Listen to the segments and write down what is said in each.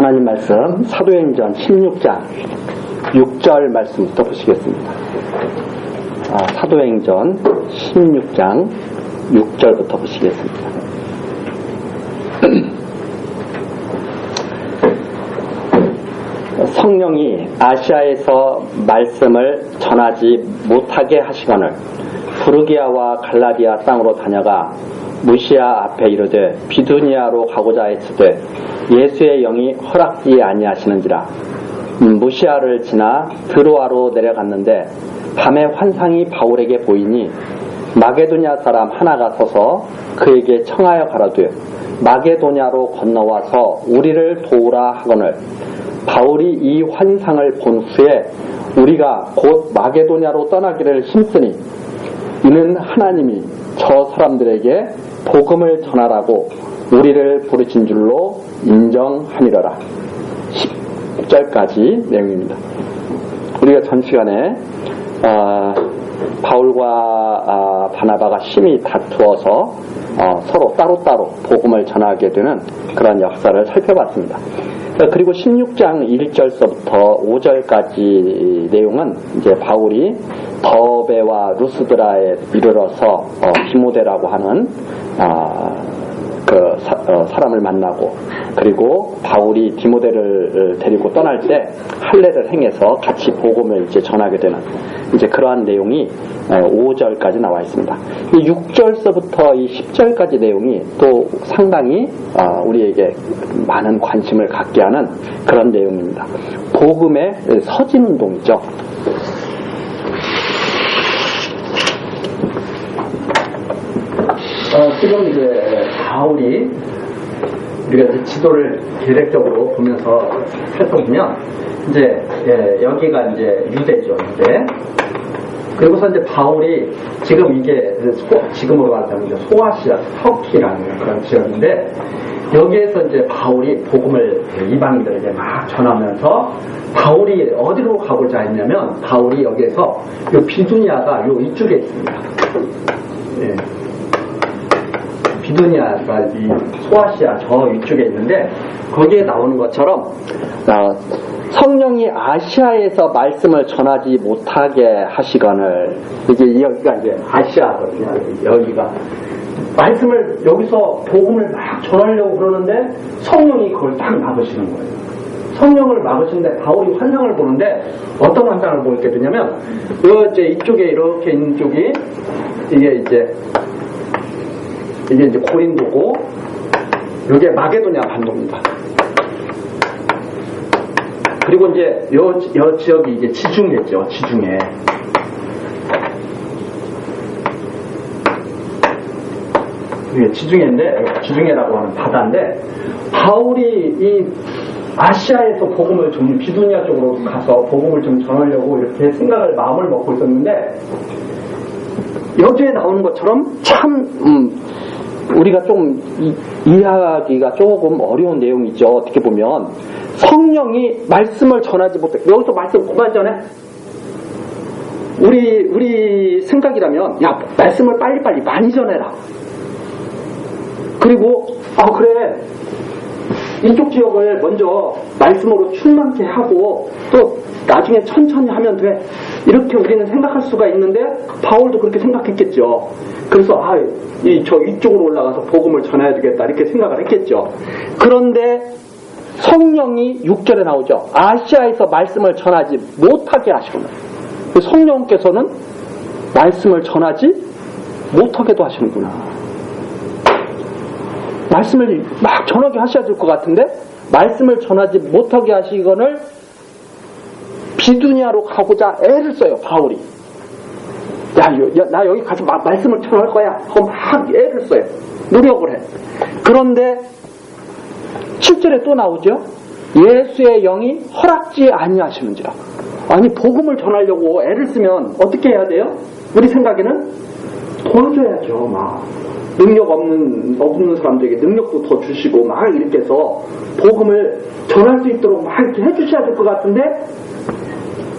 하나님 말씀 사도행전 16장 6절 말씀부터 보시겠습니다. 사도행전 16장 6절부터 보시겠습니다. 성령이 아시아에서 말씀을 전하지 못하게 하시거늘 부르기아와 갈라디아 땅으로 다녀가 무시아 앞에 이르되 비두니아로 가고자 했으되 예수의 영이 허락지 아니하시는지라. 무시아를 지나 드로아로 내려갔는데 밤에 환상이 바울에게 보이니 마게도냐 사람 하나가 서서 그에게 청하여 가라되 마게도냐로 건너와서 우리를 도우라 하거늘 바울이 이 환상을 본 후에 우리가 곧 마게도냐로 떠나기를 힘쓰니 이는 하나님이 저 사람들에게 복음을 전하라고 우리를 부르신 줄로 인정하니라. 10절까지 내용입니다. 우리가 전 시간에 바울과 바나바가 심히 다투어서 서로 따로따로 복음을 전하게 되는 그런 역사를 살펴봤습니다. 그리고 16장 1절서부터 5절까지 내용은 이제 바울이 더베와 루스드라에 이르러서 디모데라고 하는 사람을 만나고, 그리고 바울이 디모데를 데리고 떠날 때 할례를 행해서 같이 복음을 이제 전하게 되는 이제 그러한 내용이 5절까지 나와 있습니다. 이 6절서부터 이 10절까지 내용이 또 상당히 우리에게 많은 관심을 갖게 하는 그런 내용입니다. 복음의 서진 운동이죠. 지금 이제 바울이 우리가 이제 지도를 계획적으로 보면서 살펴보면 이제 여기가 이제 유대죠, 유대. 그리고서 이제 바울이 지금 이게 지금으로 말하자면 소아시아, 터키라는 그런 지역인데 여기에서 이제 바울이 복음을 이방인들에게 막 전하면서 바울이 어디로 가고자 했냐면 바울이 여기에서 요 비두니아가 요 이쪽에 있습니다. 예. 비두니아가 이 소아시아 저 위쪽에 있는데 거기에 나오는 것처럼 성령이 아시아에서 말씀을 전하지 못하게 하시거늘, 이게 여기가 이제 아시아거든요. 여기가 말씀을 여기서 복음을 막 전하려고 그러는데 성령이 그걸 딱 막으시는 거예요. 성령을 막으시는데 바울이 환상을 보는데 어떤 환상을 보게 되냐면 이쪽에 이렇게 있는 쪽이 이게 이제 고린도고 여기에 마게도냐 반도입니다. 그리고 이제 요 지역이 이제 지중해죠. 지중해. 이게 지중해인데 지중해라고 하는 바다인데 바울이 이 아시아에서 복음을 좀 비두니아 쪽으로 가서 복음을 좀 전하려고 이렇게 마음을 먹고 있었는데 여기에 나오는 것처럼 참 우리가 좀 이해하기가 조금 어려운 내용이죠. 어떻게 보면 성령이 말씀을 전하지 못해. 여기서 말씀 그만 전해. 우리 생각이라면 야 말씀을 빨리빨리 많이 전해라. 그리고 그래 이쪽 지역을 먼저 말씀으로 충만케 하고 또 나중에 천천히 하면 돼. 이렇게 우리는 생각할 수가 있는데 바울도 그렇게 생각했겠죠. 그래서 이쪽으로 올라가서 복음을 전해야 되겠다 이렇게 생각을 했겠죠. 그런데 성령이 6절에 나오죠. 아시아에서 말씀을 전하지 못하게 하시구나. 성령께서는 말씀을 전하지 못하게도 하시는구나. 말씀을 막 전하게 하셔야 될 것 같은데 말씀을 전하지 못하게 하시거늘 비두니아로 가고자 애를 써요. 바울이. 나 여기 가서 말씀을 전할 거야 하고 막 애를 써요. 노력을 해. 그런데 7절에 또 나오죠. 예수의 영이 허락지 아니하시는지라. 아니 복음을 전하려고 애를 쓰면 어떻게 해야 돼요? 우리 생각에는 도와줘야죠. 막 능력 없는 사람들에게 능력도 더 주시고 막 이렇게 해서 복음을 전할 수 있도록 막 이렇게 해주셔야 될 것 같은데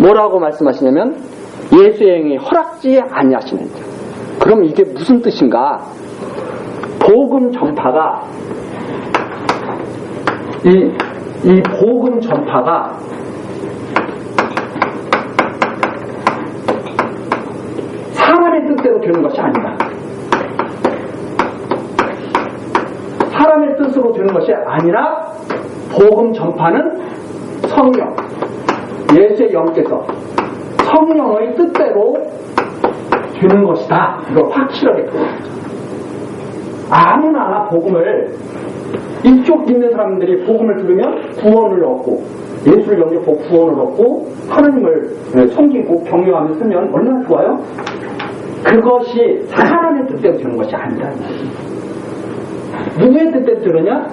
뭐라고 말씀하시냐면 예수의 영이 허락지 아니하시는지. 그럼 이게 무슨 뜻인가? 복음 전파가 이 이 복음 전파가 사람의 뜻대로 되는 것이 아니다. 사람의 뜻으로 되는 것이 아니라 복음 전파는 성령, 예수의 영께서 성령의 뜻대로 되는 것이다. 이걸 확실하게 아무나 복음을 이쪽 있는 사람들이 복음을 들으면 구원을 얻고 예수를 영접하고 구원을 얻고 하나님을 섬기고 경외하며 쓰면 얼마나 좋아요? 그것이 사람의 뜻대로 되는 것이 아니라 누구의 뜻대로 들으냐?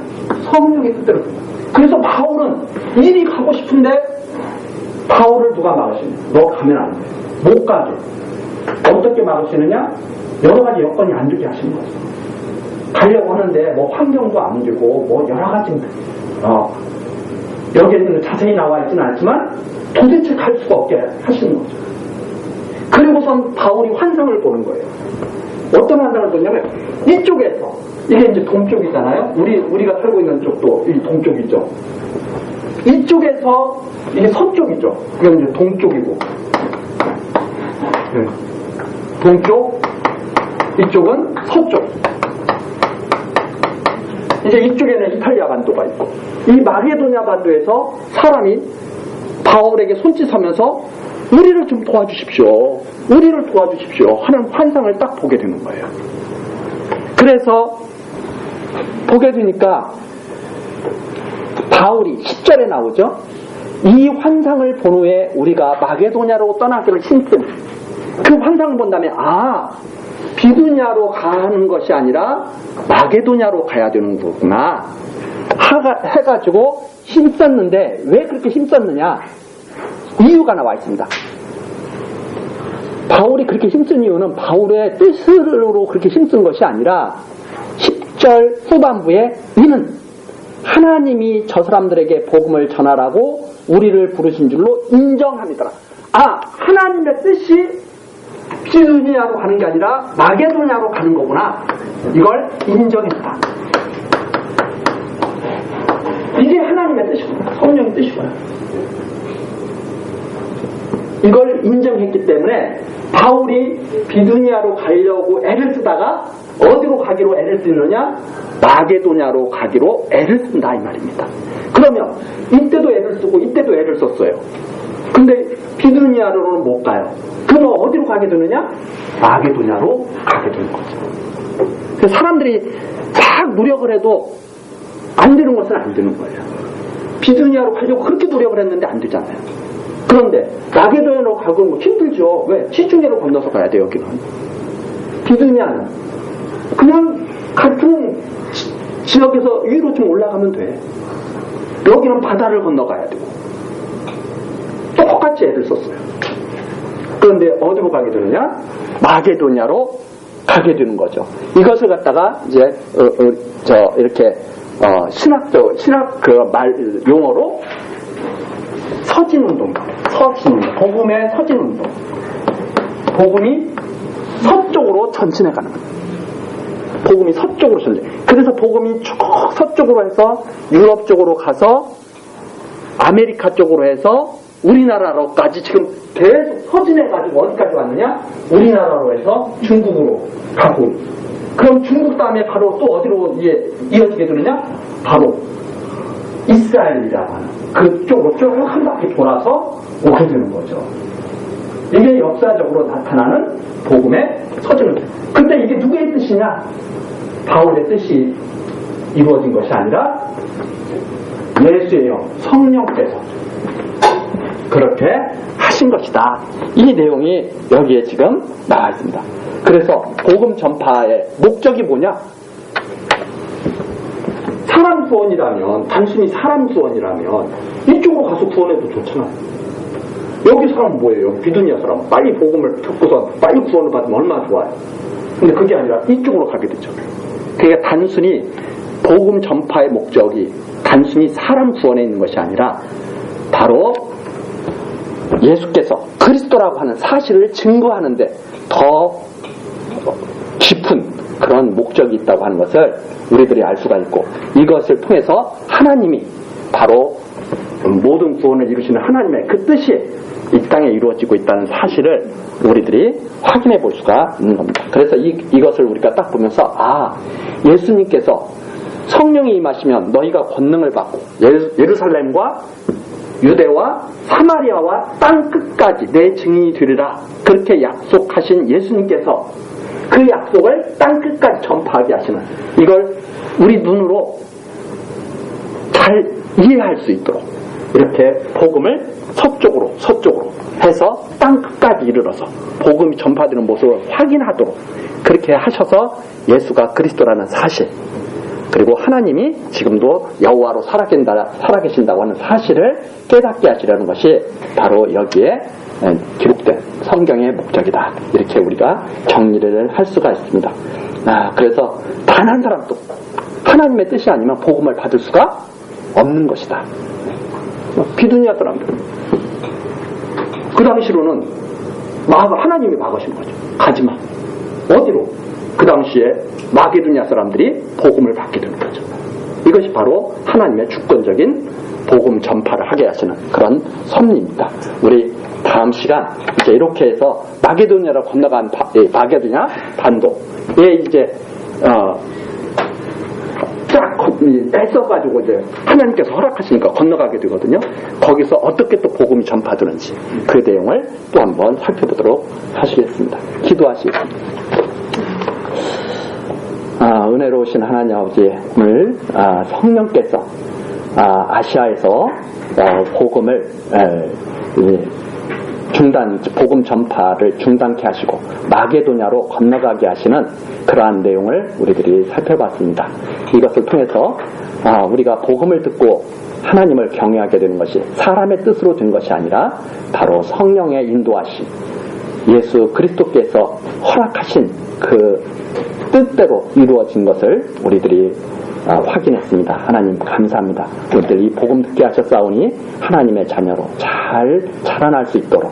성령의 뜻대로 들으냐. 그래서 바울은 이리 가고 싶은데 바울을 누가 막으시냐? 너 가면 안 돼. 못 가게. 어떻게 막으시느냐? 여러 가지 여건이 안 되게 하시는 거죠. 가려고 하는데 뭐 환경도 안 되고 뭐 여러 가지 여기에는 자세히 나와 있지는 않지만 도대체 갈 수가 없게 하시는 거죠. 그리고선 바울이 환상을 보는 거예요. 어떤 환상을 보냐면 이쪽에서 이게 이제 동쪽이잖아요. 우리가 살고 있는 쪽도 이 동쪽이죠. 이쪽에서 이게 서쪽이죠. 이건 이제 동쪽이고 동쪽, 이쪽은 서쪽. 이제 이쪽에는 이탈리아 반도가 있고 이 마게도냐 반도에서 사람이 바울에게 손짓하면서 우리를 좀 도와주십시오. 우리를 도와주십시오. 하는 환상을 딱 보게 되는 거예요. 그래서 보게 되니까 바울이 10절에 나오죠. 이 환상을 본 후에 우리가 마게도냐로 떠나기를 힘든 그 환상을 본다면 비두냐로 가는 것이 아니라 마게도냐로 가야 되는 거구나 해가지고 힘썼는데 왜 그렇게 힘썼느냐 이유가 나와 있습니다. 바울이 그렇게 힘쓴 이유는 바울의 뜻으로 그렇게 힘쓴 것이 아니라 10절 후반부에 이는 하나님이 저 사람들에게 복음을 전하라고 우리를 부르신 줄로 인정합니다. 하나님의 뜻이 비두니아로 가는 게 아니라 마게도냐로 가는 거구나. 이걸 인정했다. 이게 하나님의 뜻이구나. 성령의 뜻이구나. 이걸 인정했기 때문에 바울이 비두니아로 가려고 애를 쓰다가 어디로 가기로 애를 쓰느냐? 마게도냐로 가기로 애를 쓴다 이 말입니다. 그러면 이때도 애를 쓰고 이때도 애를 썼어요. 근데 비두니아로는 못 가요. 그럼 어디로 가게 되느냐? 마게도냐로 가게 되는 거죠. 그래서 사람들이 막 노력을 해도 안 되는 것은 안 되는 거예요. 비두니아로 가려고 그렇게 노력을 했는데 안 되잖아요. 그런데 마게도냐로 가고 뭐 힘들죠. 왜? 지중해로 건너서 가야 돼요. 여기는. 비두니아는 그냥 같은 지역에서 위로 좀 올라가면 돼. 여기는 바다를 건너가야 되고 똑같이 애를 썼어요. 그런데 어디로 가게 되느냐? 마게도냐로 가게 되는 거죠. 이것을 갖다가 이제 이렇게 신학 그 말 용어로 서진운동, 복음의 서진운동. 복음이 서쪽으로 전진해가는 거예요. 복음이 서쪽으로 전진. 그래서 복음이 쭉 서쪽으로 해서 유럽 쪽으로 가서 아메리카 쪽으로 해서 우리나라로까지 지금 계속 서진해가지고 어디까지 왔느냐? 우리나라로 해서 중국으로 가고. 그럼 중국 다음에 바로 또 어디로 이어지게 되느냐? 바로 이스라엘이라고 하는 그쪽으로 쭉 한 바퀴 돌아서 오게 되는 거죠. 이게 역사적으로 나타나는 복음의 서진을. 근데 이게 누구의 뜻이냐? 바울의 뜻이 이루어진 것이 아니라 예수의 영, 성령께서 그렇게 하신 것이다. 이 내용이 여기에 지금 나와 있습니다. 그래서 복음 전파의 목적이 뭐냐? 사람 구원이라면, 단순히 사람 구원이라면 이쪽으로 가서 구원해도 좋잖아요. 여기 사람 뭐예요? 여기 비두니아 사람. 빨리 복음을 듣고서 빨리 구원을 받으면 얼마나 좋아요. 근데 그게 아니라 이쪽으로 가게 되죠. 그러니까 단순히 복음 전파의 목적이 단순히 사람 구원에 있는 것이 아니라 바로 예수께서 그리스도라고 하는 사실을 증거하는데 더 깊은 그런 목적이 있다고 하는 것을 우리들이 알 수가 있고, 이것을 통해서 하나님이 바로 모든 구원을 이루시는 하나님의 그 뜻이 이 땅에 이루어지고 있다는 사실을 우리들이 확인해 볼 수가 있는 겁니다. 그래서 이것을 우리가 딱 보면서 예수님께서 성령이 임하시면 너희가 권능을 받고 예루살렘과 유대와 사마리아와 땅 끝까지 내 증인이 되리라 그렇게 약속하신 예수님께서 그 약속을 땅 끝까지 전파하게 하시는 이걸 우리 눈으로 잘 이해할 수 있도록 이렇게 복음을 서쪽으로 해서 땅 끝까지 이르러서 복음이 전파되는 모습을 확인하도록 그렇게 하셔서 예수가 그리스도라는 사실 그리고 하나님이 지금도 여호와로 살아계신다고 하는 사실을 깨닫게 하시려는 것이 바로 여기에 기록된 성경의 목적이다. 이렇게 우리가 정리를 할 수가 있습니다. 그래서 단 한 사람도 하나님의 뜻이 아니면 복음을 받을 수가 없는 것이다. 비두니아 사람들 그 당시로는 하나님이 막으신 거죠. 가지마. 어디로? 그 당시에 마게도냐 사람들이 복음을 받게 되는 거죠. 이것이 바로 하나님의 주권적인 복음 전파를 하게 하시는 그런 섭리입니다. 우리 다음 시간 이제 이렇게 해서 마게도냐로 건너간 마게도냐 반도에 이제 쫙 애써가지고 이제 하나님께서 허락하시니까 건너가게 되거든요. 거기서 어떻게 또 복음이 전파되는지 그 내용을 또 한번 살펴보도록 하시겠습니다. 기도하시겠습니다. 은혜로우신 하나님 아버지를 성령께서 아시아에서 복음을 복음 전파를 중단케 하시고 마게도냐로 건너가게 하시는 그러한 내용을 우리들이 살펴봤습니다. 이것을 통해서 우리가 복음을 듣고 하나님을 경외하게 되는 것이 사람의 뜻으로 된 것이 아니라 바로 성령의 인도하심 예수 그리스도께서 허락하신 그 뜻대로 이루어진 것을 우리들이 확인했습니다. 하나님 감사합니다. 우리들 이 복음 듣게 하셨사오니 하나님의 자녀로 잘 자라날 수 있도록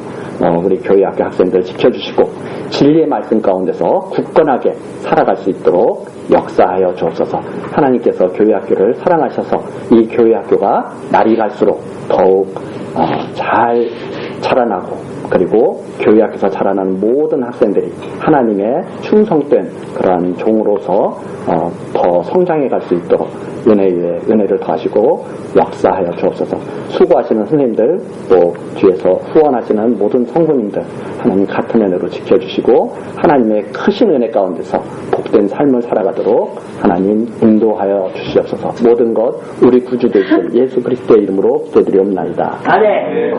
우리 교회 학교 학생들 지켜주시고 진리의 말씀 가운데서 굳건하게 살아갈 수 있도록 역사하여 주옵소서. 하나님께서 교회 학교를 사랑하셔서 이 교회 학교가 날이 갈수록 더욱 잘 자라나고 그리고 교회 학교에서 자라나는 모든 학생들이 하나님의 충성된 그러한 종으로서 더 성장해 갈 수 있도록 은혜를 더하시고 역사하여 주옵소서. 수고하시는 선생님들 또 뒤에서 후원하시는 모든 성도님들 하나님 같은 은혜로 지켜주시고 하나님의 크신 은혜 가운데서 복된 삶을 살아가도록 하나님 인도하여 주시옵소서. 모든 것 우리 구주 되신 예수 그리스도의 이름으로 기도드리옵나이다. 아멘.